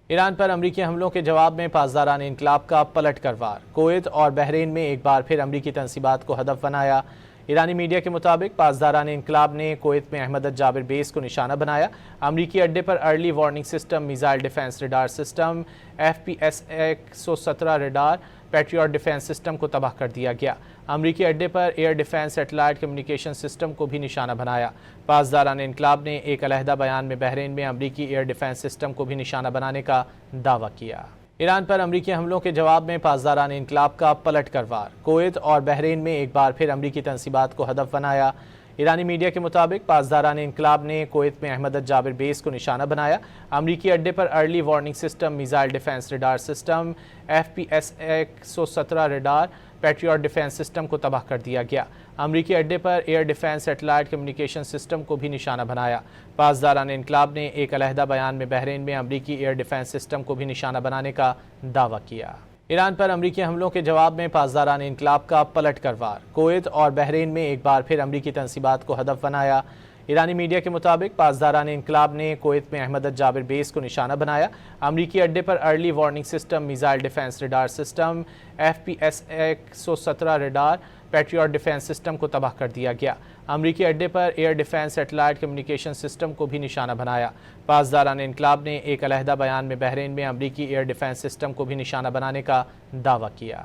ایران پر امریکی حملوں کے جواب میں پاسداران انقلاب کا پلٹ کر وار۔ کویت اور بحرین میں ایک بار پھر امریکی تنصیبات کو ہدف بنایا۔ ایرانی میڈیا کے مطابق پاسداران انقلاب نے کویت میں احمد جابر بیس کو نشانہ بنایا۔ امریکی اڈے پر early warning system, missile defence radar system, FPS-117 radar, patriot defence system کو تباہ کر دیا گیا۔ امریکی اڈے پر air defence satellite communication system کو بھی نشانہ بنایا۔ پاسداران انقلاب نے ایک علیحدہ بیان میں بحرین میں امریکی ایئر ڈیفنس سسٹم کو بھی نشانہ بنانے کا دعویٰ کیا۔ ایران پر امریکی حملوں کے جواب میں پاسداران انقلاب کا پلٹ کر وار۔ کویت اور بحرین میں ایک بار پھر امریکی تنصیبات کو ہدف بنایا۔ ایرانی میڈیا کے مطابق پاسداران انقلاب نے کویت میں احمد جابر بیس کو نشانہ بنایا۔ امریکی اڈے پر early warning system, missile defence radar system, FPS-117 radar, patriot defence system کو تباہ کر دیا گیا۔ امریکی اڈے پر air defence satellite communication system کو بھی نشانہ بنایا۔ پاسداران انقلاب نے ایک علیحدہ بیان میں بحرین میں امریکی ایئر ڈیفنس سسٹم کو بھی نشانہ بنانے کا دعویٰ کیا۔ ایران پر امریکی حملوں کے جواب میں پاسداران انقلاب کا پلٹ کر وار۔ کویت اور بحرین میں ایک بار پھر امریکی تنصیبات کو ہدف بنایا۔ ایرانی میڈیا کے مطابق پاسداران انقلاب نے کویت میں احمد جابر بیس کو نشانہ بنایا۔ امریکی اڈے پر early warning system, missile defence radar system, FPS-117 radar, patriot defence system کو تباہ کر دیا گیا۔ امریکی اڈے پر air defence satellite communication system کو بھی نشانہ بنایا۔ پاسداران انقلاب نے ایک علیحدہ بیان میں بحرین میں امریکی ایئر ڈیفنس سسٹم کو بھی نشانہ بنانے کا دعویٰ کیا۔